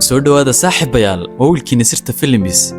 soo dhawaada saaxiibayaal waa wiilkiina sirta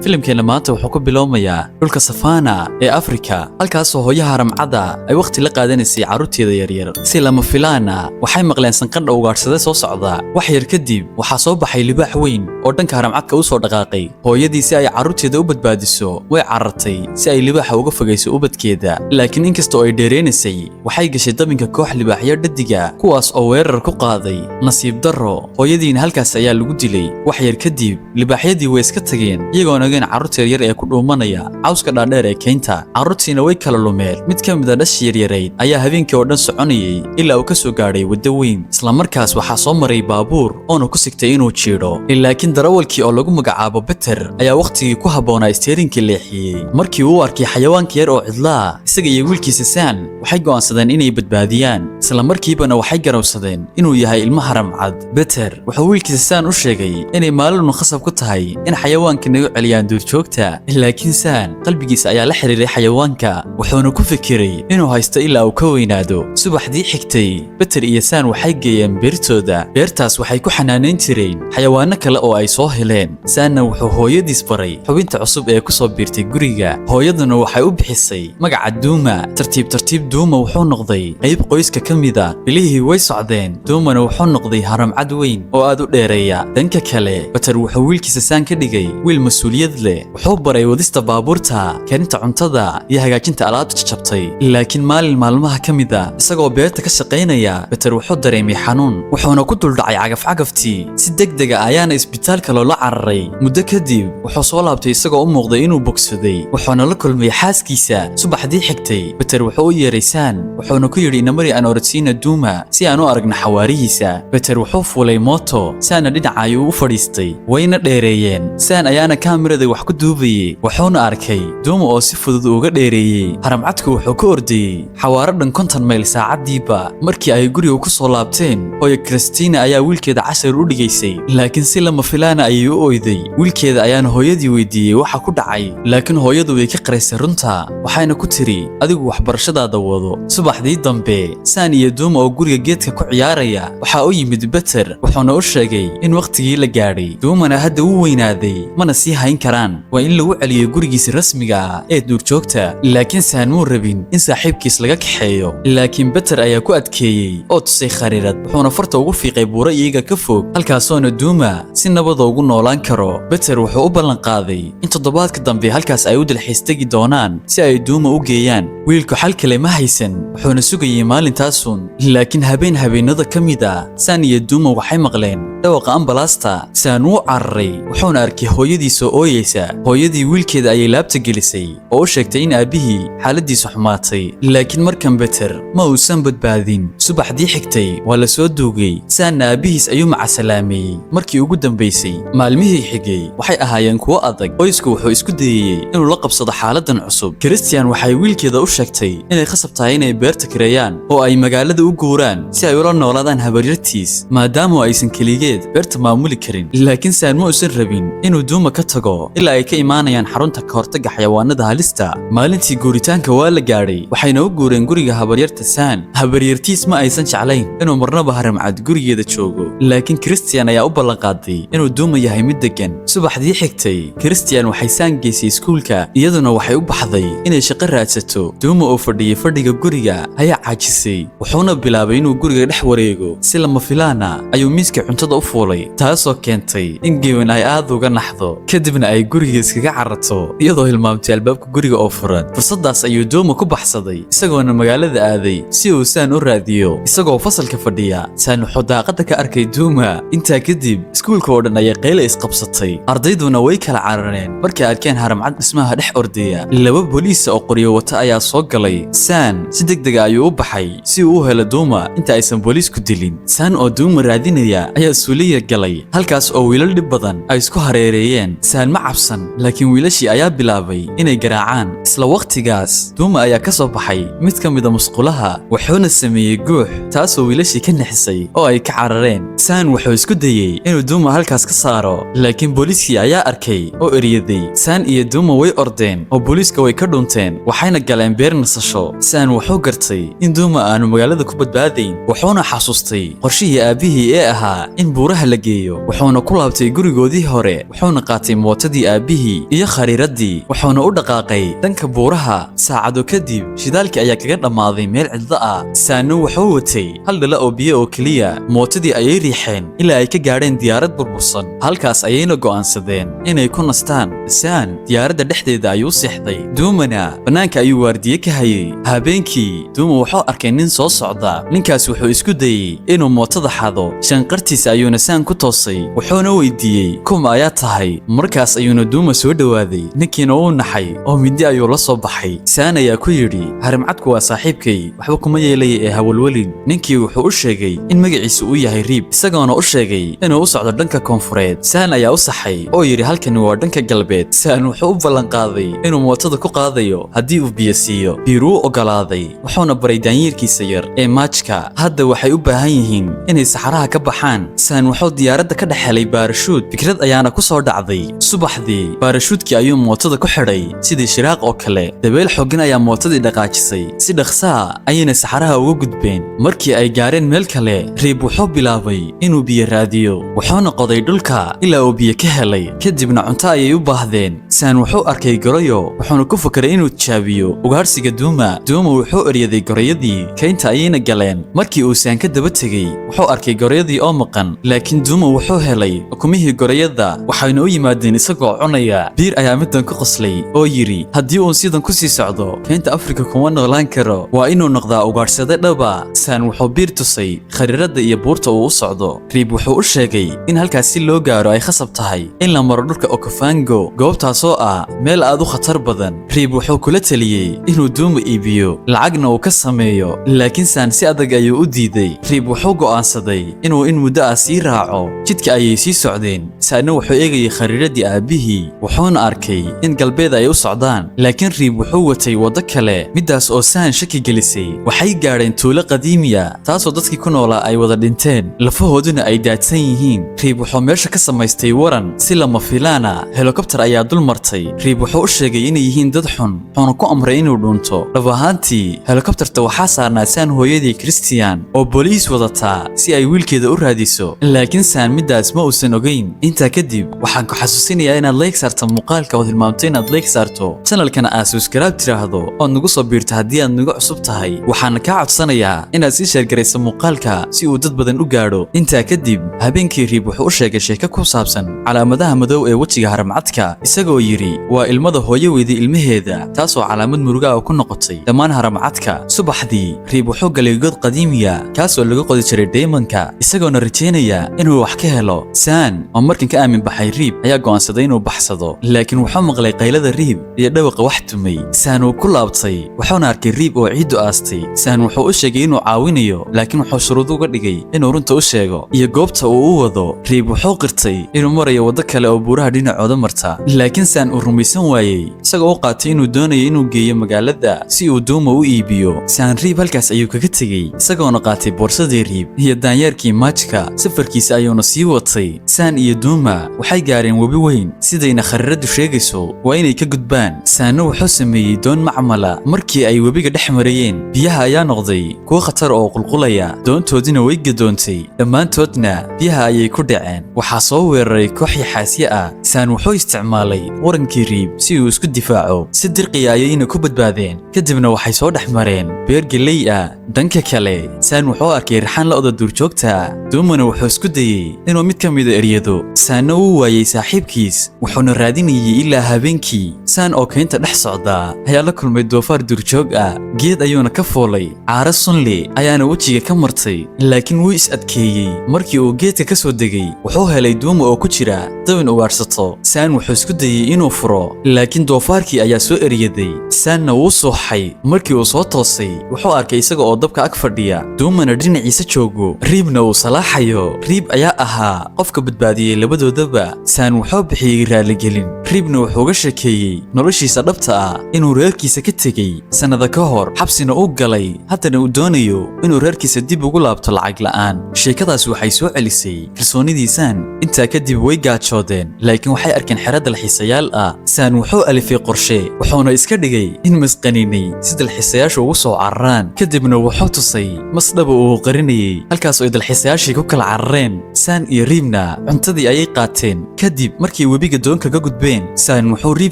filimkeena maanta wuxuu ku bilowmayaa dhulka Savannah ee Afrika halkaasoo hooyaha Ramcada ay waqti la qaadanaysay carruurteeda yaryar si lama filaana waxay maqleen sanqadha ugaadhsada soo socda wax yar kadib waxaa soo baxay libaax weyn oo dhanka Ramcadka u soo dhaqaaqay hooyadii si ay carruurteeda u badbaadiso way carartay si ay libaaxa uga fogayso ubadkeeda laakiin inkastoo ay dheereenaysay waxay gashay dabinka koox libaaxyo dhadiga kuwaas oo weerar ku qaaday nasiib darro hooyadiina halkaas ayaa lagu dilay wax yar kadib libaaxyadii way iska tageen iyagoo nageen carruurta yaryar ee ku dhuumanaya cawska dhaadheer ee keynta carruurtiina way kala lumeen mid ka mid ah dhash yaryareyd ayaa habeenkii oo dhan soconayay ilaa uu ka soo gaadhay waddo weyn isla markaas waxaa soo maray baabuur oona ku sigtay inuu jiidho laakiin darawalkii oo lagu magacaabo Peter ayaa waqtigii ku habboonaa steerinkii leexiyey markii uu arkay xayawaanka yar oo cidlaa isaga iyo wiilkiisa Saan waxay go'aansadeen inay badbaadiyaan isla markiibana waxay garawsadeen inuu yahay ilmaha Ramcad Peter wuxuu wiilkiisa Saan u sheegay inay maalin khasab ku tahay in xayawaanka naga celiyaan duurjoogta laakiin Saan qalbigiisa ayaa la xiriiray xayawaanka wuxuuna ku fikiray inuu haysto ilaa uu ka weynaado subaxdii xigtay Peter iyo Saan waxay geeyeen beertooda beertaas waxay ku xanaaneyn jireen xayawaano kale oo ay soo heleen Saanna wuxuu hooyadiis baray xubinta cusub ee ku soo biirtay guriga hooyaduna waxay u bixisay magaca Duuma tartiib Duuma wuxuu noqday qayb qoyska ka mid ah bilihii way socdeen Duumana wuxuu noqday Ramcad weyn oo aad u dheereeya danka kale Peter wuxuu wiilkiisa Saan ka dhigay wiil mas'uuliyad leh wuxuu baray wadista baabuurta karinta cuntada iyo hagaajinta alaabta jajabtay laakiin maalmaha ka mid ah isagoo beerta ka shaqaynaya Peter wuxuu dareemay xanuun wuxuuna ku duldhacay cagafcagaftii si degdeg ah ayaana isbitaalka loola cararay muddo kadib wuxuu soo laabtay isagoo u muuqday inuu bogsaday wuxuuna la kulmay xaaskiisa subaxdii xigtay Peter wuxuu u yeeray Saan wuxuuna ku yidhi inamari aan orodsiina Duuma si aan u aragno xawaarihiisa Peter wuxuu fuulay mooto Saanna dhinaca ayuu u fadhiistay wayna dheereeyeen Saan ayaana kaamirada wax ku duubayay wuxuuna arkay Duuma oo si fudud uga dheereeyay Ramcadku wuxuu ka ordayay xawaaro dhan 50 mayl saacadiiba markii ay guriga ku soo laabteen hooyo Christina ayaa wiilkeeda cashar u dhigaysay laakiin si lama filaana ayay u oyday wiilkeeda ayaana hooyadii weydiiyay waxa ku dhacay laakiin hooyadu way ka qaraysay runta waxayna ku tiri adigu waxbarashadaada wado subaxdii dambe Saan iyo Duuma oo guriga geedka ku ciyaaraya waxa uu yimid Peter wuxuuna u sheegay in waqtigii la gaadhay Duumana hadda uu weynaaday mana sii hayn karaan waa in lagu celiyo gurigiisa rasmiga ah ee duurjoogta laakiin Saan muu rabin in saaxiibkiis laga kaxeeyo laakiin Peter ayaa ku adkeeyay oo tusay khariirad wuxuuna farta ugu fiiqay buuro iyaga ka fog halkaasoona Duuma si nabad ugu noolaan karo Peter wuxuu u ballan qaaday in toddobaadka dambe halkaas ay u dalxiis tagi doonaan si ay Duuma u geeyaan wiilku xal kale ma haysan wuxuuna sugayay maalintaasun laakiin habeenada ka mid ah Saan iyo Duuma waxay maqleen dhawaqa ambalaasta Saan wuu cararay wuxuuna arkay hooyadiisa ooyeysa hooyadii wiilkeeda ayay laabta gelisay oo u sheegtay in aabihii xaaladiisu xumaatay laakiin markan Peter ma uusan badbaadin subaxdii xigtay waa la soo duugay Saanna aabihiis ayuu macasalaamay markii ugu dambeysay maalmihii xigay waxay ahaayeen kuwo adag qoysku wuxuu isku dayay inuu la qabsado xaaladan cusub Christian waxay wiilkeeda u sheegtay inay khasab tahay inay beerta kireeyaan oo ay magaalada u guuraan si ay ula noolaadaan habaryartiis maadaama aysan kaligeed beerta maamuli karin laakiin Saan ma uusan rabin inuu Duuma ka tago ilaa ay ka imaanayaan xarunta ka hortagga xayawaanada halista maalintii guuritaanka waa la gaadhay waxayna u guureen guriga habaryarta Saan habaryartiis ma aysan jeclayn inuu marnaba Ramcad gurigeeda joogo laakiin Christian ayaa u ballan qaaday inuu Duuma yahay mid degan subaxdii xigtay Christian waxay Saan geysay iskuulka iyaduna waxay u baxday inay shaqo raadsato Duuma oo fadhiyay fadhiga guriga ayaa caajisay wuxuuna bilaabay inuu guriga dhex wareego si lama filaana ayuu miiska cuntada u fuulay taasoo keentay in gewen ay aad uga naxdo kadibna ay guriga iskaga cararto iyadoo hilmaamtay albaabka guriga oo furan fursadaas ayuu Duuma ku baxsaday isagoona magaalada aaday si uu Saan u raadiyo isagoo fasalka fadhiya Saan wuxuu daaqada ka arkay Duuma intaa kadib iskuulka oo dhan ayay qayl isqabsatay ardayduna way kala carareen markay arkeen Ramcad dhismaha dhex ordaya laba booliis oo qoryo wata ayaa soo galay Saan si degdeg ah ayuu u baxay si uu u helo Duuma inta aysan booliisku dilin Saan oo Duuma raadinaya ayaa suuliya galay halkaas oo wiilal dhib badan ay isku hareereeyeen Saan ma cabsan laakiin wiilashii ayaa bilaabay inay garaacaan isla waqtigaas Duuma ayaa ka soo baxay mid ka mid ah musqulaha wuxuuna sameeyay guux taasoo wiilashii ka nixisay oo ay ka carareen Saan wuxuu isku dayay inuu Duuma halkaas ka saaro laakiin booliiskii ayaa arkay oo eriyaday Saan iyo Duuma way ordeen oo booliiska way ka dhunteen waxayna galeen beer nasasho Saan wuxuu gartay in Duuma aanu magaalada ku badbaadayn wuxuuna xasuustay qorshihii aabihii ee ahaa in buuraha la geeyo wuxuuna ku laabtay gurigoodii hore wuxuuna qaatay mootadii aabihii iyo khariiradii wuxuuna u dhaqaaqay dhanka buuraha saacado kadib shidaalkii ayaa kaga dhammaaday meel cidlo ah saanna wuxuu watay hal dhala oo biyo oo keliya mootadii ayay riixeen ilaa ay ka gaadheen diyaarad burbursan halkaas ayayna go'aansadeen inay ku nastaan saan diyaaradda dhexdeeda ayuu seexday duumana bannaanka ayuu waardiye ka hayay habeenkii duuma wuxuu arkay nin soo socda ninkaas wuxuu isku dayey inuu mootada xado shanqartiisa ayuuna saan ku toosay wuxuuna weydiiyey kuma ayaa tahay markaas ayuuna duuma soo dhowaaday ninkiina wuu naxay oo mindi ayuu la soo baxay saan ayaa ku yidhi harimcadku waa saaxiibkay waxba kuma yeelaya ee hawalwelin ninkii wuxuu u sheegay in magaciisa uu yahay riib isagoona u sheegay inuu u socdo dhanka koonfureed saan ayaa u saxay oo yidhi halkani waa dhanka galbeed saan wuxuu u ballanqaaday inuu mootada ku qaadayo haddii uu biyo siiyo biiruu ogolaaday wuxuuna baray daanyeerkiisa yar ee maajka hadda waxay u baahan yihiin inay saxaraha ka baxaan saan wuxuu diyaaradda ka dhex helay baarashuud fikrad ayaana ku soo dhacday subaxdii baarashuudkii ayuu mootada ku xidhay sidii shiraaq oo kale dabeel xooggan ayaa mootadii dhaqaajisay si dhaqsaa ayayna saxaraha uga gudbeen markii ay gaareen meel kale riib wuxuu bilaabay inuu biyo raadiyo wuxuuna qoday dhulka ilaa uu biyo ka helay kadibna cunto ayay u baahdeen saan wuxuu arkay goroyo wuxuuna ku fakeray inuu tijaabiyo ugaarsiga duuma wuxuu eryaday goroyadii kaynta ayayna galeen markii uu saan ka daba tegey wuxuu arkay goroyadii oo maqan laakiin duuma wuxuu helay ukumihii goroyada waxayna u yimaadeen isagoo cunaya biir ayaa middan ku qoslay oo yidhi haddii uun sidan ku sii socdo kaynta afrika kuma noolaan karo waa inuu noqdaa ugaadhsade dhaba saan wuxuu biir tusay khariiradda iyo buurta uu u socdo riib wuxuu u sheegay in halkaas si loo gaaro ay khasab tahay in la maro dhulka okafango goobtaasoo ah meel aad u khatar badan riib wuxuu kula teliyey inuu duuma iibiyo lacagna uu ka sameeyo laakiin saan si adag ayuu u diiday riib wuxuu go'aansaday inuu in muddo ah sii raaco jidka ayay sii socdeen saanna wuxuu eegayay khariiradii aabihii wuxuuna arkay in galbeed ay u socdaan laakiin riib wuxuu watay waddo kale middaas oo saan shaki gelisay waxay gaadheen tuulo qadiimiya taasoo dadkii ku noolaa ay wada dhinteen lafahooduna ay daadsan yihiin riib wuxuu meesha ka samaystay waran si lama filaana helikobtar ayaa dul martay riib wuxuu u sheegay inay yihiin dad xun wuxuuna ku amray inuu dhunto dhab ahaantii helikobtarta waxaa saarnaa saan hooyadii Christian oo booliis wadataa si ay wiilkeeda u raadiso laakiin saan middaas ma uusan ogeyn intaa kadib waxaan ku xasuusinayaa inaad like saarto muuqaalka oo tilmaamto inaad like saarto channelkana aad subscribe tiraahdo oo nagu soo biirto haddii aad nagu cusub tahay waxaana kaa codsanayaa inaad sii sheergarayso muuqaalka si uu dad badan u gaadho intaa kadib habeenkii riib wuxuu u sheegay sheeko ku saabsan calaamadaha madow ee wejiga haramcadka isagoo yidhi waa ilmada hooyo weydii ilmaheeda taasoo calaamad muruga ah ku noqotay dhammaan haramcadka subaxdii riib wuxuu galay god qadiimiya kaasoo laga qodi jiray daymanka isagoona rajaynaya inuu wax ka helo saan oo markan ka aamin baxay riib ayaa go'aansaday inuu baxsado laakiin wuxuu maqlay qaylada riib iyo dhawaqa wax tumay saan uu ku laabtay wuxuuna arkay riib oo ciiddu aastay saan wuxuu u sheegay inuu caawinayo laakiin wuxuu shuruud uga dhigay inuu runta u sheego iyo goobta uu u wado riib wuxuu qirtay inuu marayo waddo kale oo buuraha dhinacooda marta laakiin saan uu rumaysan waayey isagoo u qaatay inuu doonayo inuu geeyo magaalada si uu duuma u iibiyo saan riib halkaas ayuu kaga tegey isagoona qaatay boorsadii riib iyo daanyeerkii maajka safarkiisa ayuuna sii watay saan iyo duuma waxay gaareen webi weyn sidayna khariiraddu sheegayso waa inay ka gudbaan saanna wuxuu sameeyey doon macmala markii ay webiga dhex marayeen biyaha ayaa noqday kuwo khatar oo qulqulaya doontoodina way gadoontay dhammaantoodna biyaha ayay ku dhaceen waxaa soo weeraray koox yaxaasye ah saan wuxuu isticmaalay warankii riib si uu isku difaaco si dirqiya ayayna ku badbaadeen kadibna waxay soo dhex mareen beer geley ah dhanka kale saan wuxuu arkay raxan lo'da duurjoogta duumana wuxuu isku dayey inuu mid ka mida eryado saanna wuu waayey saaxiibkiis wuxuuna raadinayay ilaa habeenkii saan oo kaynta dhex socda ayaa la kulmay doofaar duurjoog ah geed ayuuna ka fuulay caara sunli ayaana wejiga ka martay laakiin wuu is adkeeyey markii uu geedka ka soo degay wuxuu helay duuma oo ku jira dabin ugaadhsato saan wuxuu isku dayey inuu furo laakiin doofaarkii ayaa soo eryaday saanna wuu suuxay markii uu soo toosay wuxuu arkay isaga oo dabka ag fadhiya duumana dhinaciisa joogo riibna uu salaaxayo riib ayaa ahaa qofka badbaadiyey labadoodaba saan wuxuu bixiyey raaligelin riibna wuxuu uga sheekeeyey noloshiisa dhabta ah inuu reerkiisa ka tegey sannada ka hor xabsina uu galay haddana uu doonayo inuu reerkiisa dib ugu laabto lacag la'aan sheekadaas waxay soo celisay kalsoonidii saan intaa kadib way gaajoodeen laakiin waxay arkeen xero dalxiisayaal ah saan wuxuu alifay qorshe wuxuuna iska dhigay in masqaninay si dalxiisayaashu ugu soo cararaan kadibna wuxuu tusay masdhaba uu qarinayay halkaas oo ay dalxiisayaashii ku kala carareen San iyo Reebna cuntadii ayay qaateen kadib markii webiga doonka ka gudbeen San wuxuu Reeb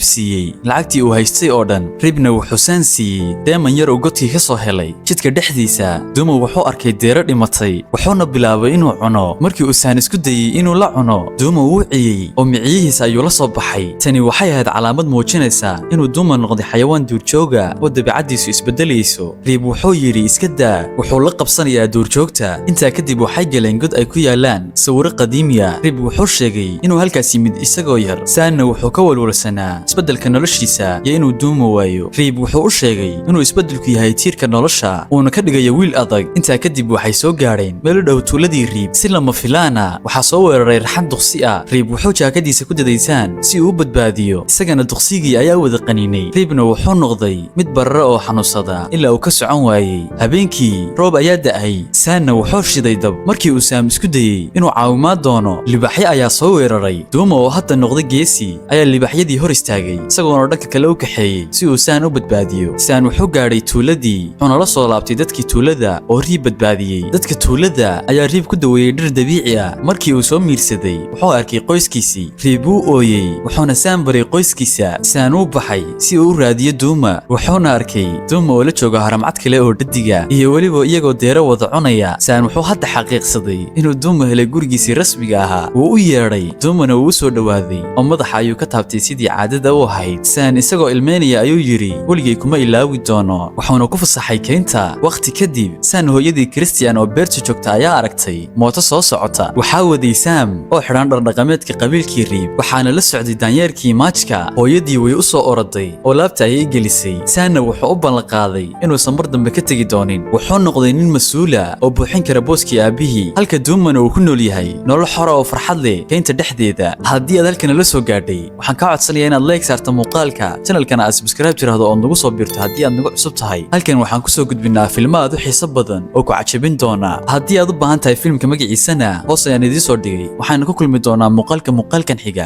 siiyey lacagtii uu haystay oo dhan Reebna wuxuu San siiyey deeman yar oo godkii ka soo helay jidka dhexdiisa Duma wuxuu arkay deero dhimatay wuxuuna bilaabay inuu cuno markii uu San isku dayay inuu la cuno Duma wuu ciyay oo miciyihiisa ayuu la soo baxay tani waxay ahayd calaamad muujinaysa inuu Duma noqday xayawaan duurjooga oo dabeecadiisu isbedelayso Reeb wuxuu yiri iska daa wuxuu la qabsanayaa duurjoogta intaa kadib waxay galeen god ay ku yaalaan sawiro qadiimiya Reeb wuxuu sheegay inuu halkaas yimid isagoo yar Sanna wuxuu ka walwalsanaa isbedelka noloshiisa iyo inuu Duma waayo Reeb wuxuu u sheegay inuu isbedelku yahay tiirka nolosha uuna ka dhigayo wiil adag intaa kadib waxay soo gaareen meel u dhow tuuladii Reeb si lama filaana waxaa soo weeraray raxan duqsi ah Reeb wuxuu jaakadiisa ku dadaysaan si uu u badbaadiyo isagana duqsigii ayaa wada qaniinay Reebna wuxuu noqday mid barara oo xanuunsada ilaa uu ka socon waayay habeenkii roob ayaa da'ay Sanna wuxuu shiday dab markii uu Sam isku dayay inuu caawimaad doono libaxyo ayaa soo weeraray Duma oo hadda noqday geesi ayaa libaxyadii hor istaagay isagoona dhanka kale u kaxeeyay si uu San u badbaadiyo San wuxuu gaadhay tuuladii wuxuuna la soo laabtay dadkii tuulada oo Reeb badbaadiyey dadka tuulada ayaa Reeb ku daweeyay dhir dabiici ah markii uu soo miirsaday wuxuu arkay qoyskiisii Reeb uu ooyay wuxuuna San baray qoyskiisa San uu baxay si uu u raadiyo Duma wuxuuna arkay Duma oo la jooga haramcad kale oo dhadiga iyo waliba iyagoo deero wada cunaya San wuxuu hadda xaqiiqsaday inuu Duma helay gurigiisii rasmiga ahaa wuu u yeedhay Dumana wuu soo dhawaaday oo madaxa ayuu ka taabtay sidii caadada u ahayd San isagoo ilmeynaya ayuu yiri waligay kuma ilaawi doono wuxuuna ku fasaxay keynta waqti kadib San hooyadii Christian oo beerta joogta ayaa aragtay mooto soo socota waxaa waday Sam oo xidhan dhar dhaqameedka qabiilkii Reeb waxaana la socday daanyeerkii Maajka hooyadii way u soo oroday oo laabta ayay gelisay Sanna wuxuu u ballan qaaday inuusan mar dambe ka tegi doonin wuxuu noqday nin mas'uula oo buuxin kara booskii aabihii halka Dumana uu ku nool yahay nolol xor oo farxad leh keynta dhexdeeda haddii aad halkan la soo gaadhay waxaan ka codsanayaa inaad like saarto muuqaalka channelkana aad subscribe tiraahdo oo nagu soo biirto haddii aad nagu cusub tahay halkan waxaan ku soo gudbinaa filmo aad u xiiso badan oo ku cajabin doona haddii aad u baahan tahay filmka magaciisana hoos ayaan idiin soo dhigay waxaan ku kulmi doonaa muuqaalkan xiga